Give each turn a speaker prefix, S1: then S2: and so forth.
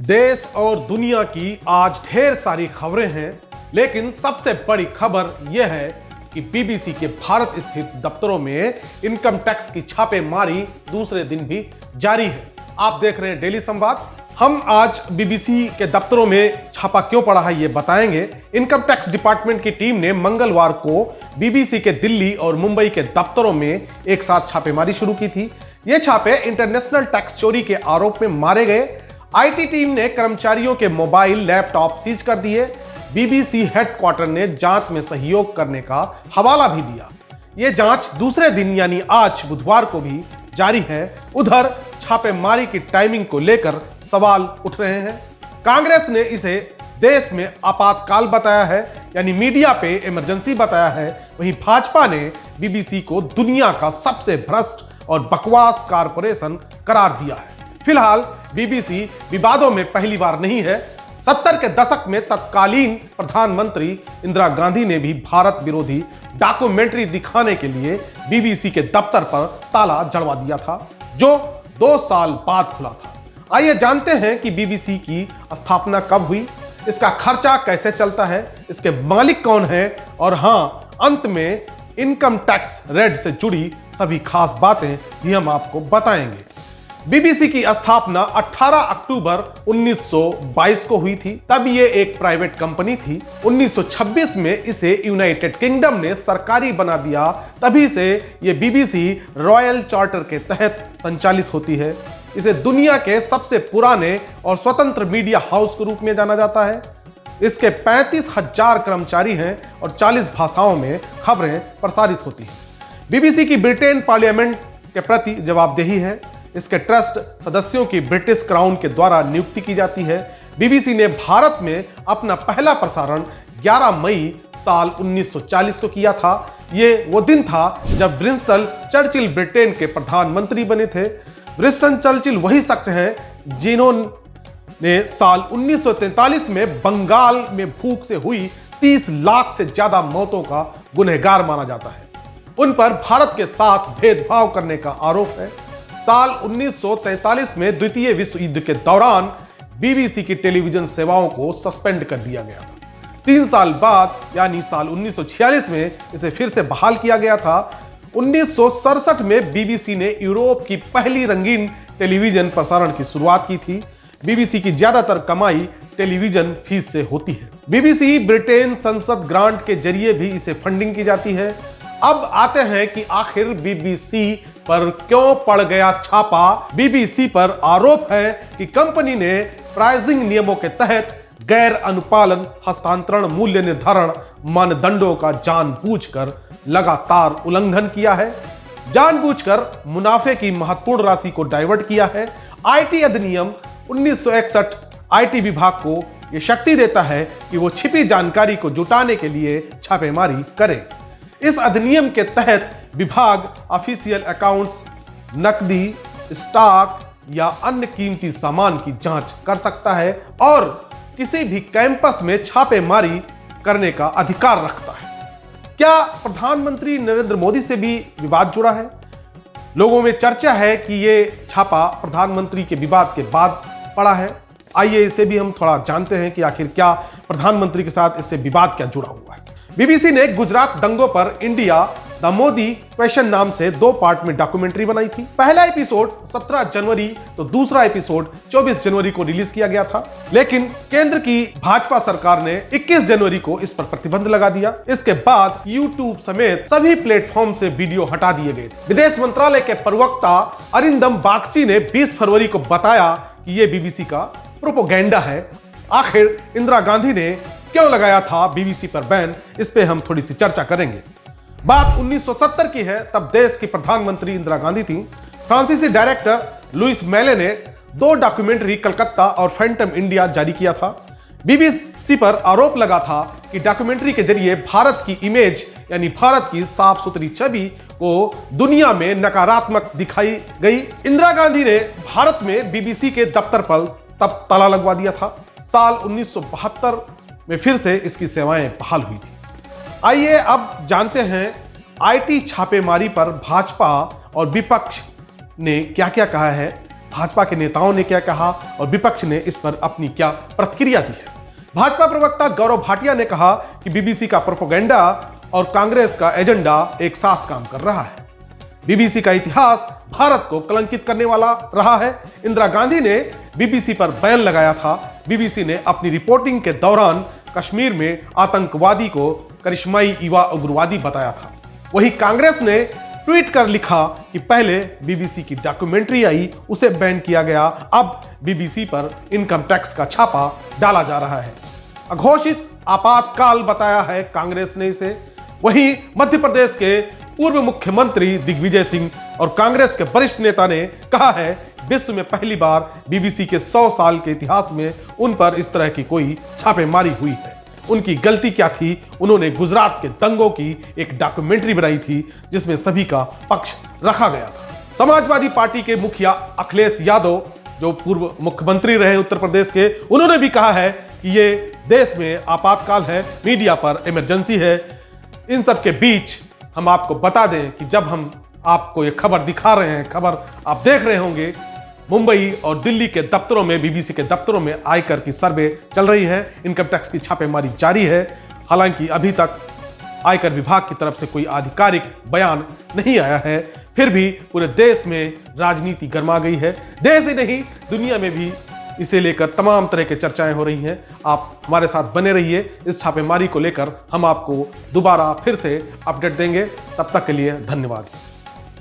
S1: देश और दुनिया की आज ढेर सारी खबरें हैं, लेकिन सबसे बड़ी खबर यह है कि बीबीसी के भारत स्थित दफ्तरों में इनकम टैक्स की छापेमारी दूसरे दिन भी जारी है। आप देख रहे हैं डेली संवाद। हम आज बीबीसी के दफ्तरों में छापा क्यों पड़ा है ये बताएंगे। इनकम टैक्स डिपार्टमेंट की टीम ने मंगलवार को बीबीसी के दिल्ली और मुंबई के दफ्तरों में एक साथ छापेमारी शुरू की थी। ये छापे इंटरनेशनल टैक्स चोरी के आरोप में मारे गए आईटी टीम ने कर्मचारियों के मोबाइल लैपटॉप सीज कर दिए। बीबीसी हेडक्वार्टर ने जांच में सहयोग करने का हवाला भी दिया। यह जांच दूसरे दिन यानी आज बुधवार को भी जारी है। उधर छापेमारी की टाइमिंग को लेकर सवाल उठ रहे हैं। कांग्रेस ने इसे देश में आपातकाल बताया है, यानी मीडिया पे इमरजेंसी बताया है। वहीं भाजपा ने बीबीसी को दुनिया का सबसे भ्रष्ट और बकवास कारपोरेशन करार दिया है। फिलहाल बीबीसी विवादों में पहली बार नहीं है। 70 के दशक में तत्कालीन प्रधानमंत्री इंदिरा गांधी ने भी भारत विरोधी डॉक्यूमेंट्री दिखाने के लिए बीबीसी के दफ्तर पर ताला जड़वा दिया था, जो 2 साल बाद खुला था। आइए जानते हैं कि बीबीसी की स्थापना कब हुई, इसका खर्चा कैसे चलता है, इसके मालिक कौन है और हां, अंत में इनकम टैक्स रेड से जुड़ी सभी खास बातें भी हम आपको बताएंगे। बीबीसी की स्थापना 18 अक्टूबर 1922 को हुई थी। तब ये एक प्राइवेट कंपनी थी। 1926 में इसे यूनाइटेड किंगडम ने सरकारी बना दिया। तभी से ये बीबीसी रॉयल चार्टर के तहत संचालित होती है। इसे दुनिया के सबसे पुराने और स्वतंत्र मीडिया हाउस के रूप में जाना जाता है। इसके 35,000 कर्मचारी हैं और 40 भाषाओं में खबरें प्रसारित होती हैं। बीबीसी की ब्रिटेन पार्लियामेंट के प्रति जवाबदेही है। इसके ट्रस्ट सदस्यों की ब्रिटिश क्राउन के द्वारा नियुक्ति की जाती है। बीबीसी ने भारत में अपना पहला प्रसारण 11 मई साल 1940 को किया था। ये वो दिन था जब विंस्टन चर्चिल ब्रिटेन के प्रधानमंत्री बने थे। विंस्टन चर्चिल वही शख्स हैं जिन्होंने साल 1943 में बंगाल में भूख से हुई 30 लाख से ज्यादा मौतों का गुनहगार माना जाता है। उन पर भारत के साथ भेदभाव करने का आरोप है। साल 1943 में द्वितीय विश्व युद्ध के दौरान बीबीसी की टेलीविजन सेवाओं को सस्पेंड कर दिया गया था। 3 साल बाद यानी साल 1946 में इसे फिर से बहाल किया गया था। 1967 में बीबीसी ने यूरोप की पहली रंगीन टेलीविजन प्रसारण की शुरुआत की थी। बीबीसी की ज्यादातर कमाई टेलीविजन फीस से होती है। बीबीसी ब्रिटेन संसद ग्रांट के जरिए भी इसे फंडिंग की जाती है। अब आते हैं कि आखिर बीबीसी पर क्यों पड़ गया छापा। बीबीसी पर आरोप है कि कंपनी ने प्राइसिंग नियमों के तहत गैर अनुपालन हस्तांतरण मूल्य निर्धारण मानदंडों का जानबूझकर लगातार उल्लंघन किया है। जानबूझकर मुनाफे की महत्वपूर्ण राशि को डाइवर्ट किया है। आईटी अधिनियम 1961 आईटी विभाग को यह शक्ति देता है कि वो छिपी जानकारी को जुटाने के लिए छापेमारी करे। इस अधिनियम के तहत विभाग ऑफिशियल अकाउंट्स, नकदी, स्टॉक या अन्य कीमती सामान की जांच कर सकता है और किसी भी कैंपस में छापेमारी करने का अधिकार रखता है। क्या प्रधानमंत्री नरेंद्र मोदी से भी विवाद जुड़ा है? लोगों में चर्चा है कि यह छापा प्रधानमंत्री के विवाद के बाद पड़ा है। आइए इसे भी हम थोड़ा जानते हैं कि आखिर क्या प्रधानमंत्री के साथ इससे विवाद क्या जुड़ा हुआ है। बीबीसी ने गुजरात दंगों पर इंडिया द मोदी क्वेश्चन नाम से 2 पार्ट में डॉक्यूमेंट्री बनाई थी। पहला एपिसोड 17 जनवरी तो दूसरा एपिसोड 24 जनवरी को रिलीज किया गया था, लेकिन केंद्र की भाजपा सरकार ने 21 जनवरी को इस पर प्रतिबंध लगा दिया। इसके बाद यूट्यूब समेत सभी प्लेटफॉर्म से वीडियो हटा दिए गए। विदेश मंत्रालय के प्रवक्ता अरिंदम बागची ने 20 फरवरी को बताया कि यह बीबीसी का प्रोपोगेंडा है। आखिर इंदिरा गांधी ने क्यों लगाया था बीबीसी पर बैन, इस पे हम थोड़ी सी चर्चा करेंगे। बात 1970 की है। तब देश की प्रधानमंत्री इंदिरा गांधी थी। फ्रांसीसी डायरेक्टर लुइस मेले ने 2 डॉक्यूमेंट्री कलकत्ता और फैंटम इंडिया जारी किया था। बीबीसी पर आरोप लगा था कि डॉक्यूमेंट्री के जरिए भारत की इमेज यानी भारत की साफ सुथरी छवि को दुनिया में नकारात्मक दिखाई गई। इंदिरा गांधी ने भारत में बीबीसी के दफ्तर पर तब ताला लगवा दिया था। साल 1972 में फिर से इसकी सेवाएं बहाल हुई थी। आइए अब जानते हैं आईटी छापेमारी पर भाजपा और विपक्ष ने क्या क्या कहा है। भाजपा के नेताओं ने क्या कहा और विपक्ष ने इस पर अपनी क्या प्रतिक्रिया दी है। भाजपा प्रवक्ता गौरव भाटिया ने कहा कि बीबीसी का प्रोपेगेंडा और कांग्रेस का एजेंडा एक साथ काम कर रहा है। बीबीसी का इतिहास भारत को कलंकित करने वाला रहा है। इंदिरा गांधी ने बीबीसी पर बैन लगाया था। बीबीसी ने अपनी रिपोर्टिंग के दौरान कश्मीर में आतंकवादी को करिश्माई युवा उग्रवादी बताया था। वहीं कांग्रेस ने ट्वीट कर लिखा कि पहले बीबीसी की डॉक्यूमेंट्री आई, उसे बैन किया गया, अब बीबीसी पर इनकम टैक्स का छापा डाला जा रहा है। अघोषित आपातकाल बताया है कांग्रेस ने इसे। वहीं मध्य प्रदेश के पूर्व मुख्यमंत्री दिग्विजय सिंह और कांग्रेस के वरिष्ठ नेता ने कहा है विश्व में पहली बार बीबीसी के 100 साल के इतिहास में उन पर इस तरह की कोई छापेमारी हुई है। उनकी गलती क्या थी? उन्होंने गुजरात के दंगों की एक डॉक्यूमेंट्री बनाई थी जिसमें सभी का पक्ष रखा गया था। समाजवादी पार्टी के मुखिया अखिलेश यादव, जो पूर्व मुख्यमंत्री रहे उत्तर प्रदेश के, उन्होंने भी कहा है कि ये देश में आपातकाल है, मीडिया पर इमरजेंसी है। इन सब के बीच हम आपको बता दें कि जब हम आपको ये खबर दिखा रहे हैं, खबर आप देख रहे होंगे, मुंबई और दिल्ली के दफ्तरों में, बीबीसी के दफ्तरों में आयकर की सर्वे चल रही है, इनकम टैक्स की छापेमारी जारी है। हालांकि अभी तक आयकर विभाग की तरफ से कोई आधिकारिक बयान नहीं आया है, फिर भी पूरे देश में राजनीति गर्मा गई है। देश ही नहीं, दुनिया में भी इसे लेकर तमाम तरह की चर्चाएं हो रही हैं। आप हमारे साथ बने रहिए। इस छापेमारी को लेकर हम आपको दोबारा फिर से अपडेट देंगे। तब तक के लिए धन्यवाद।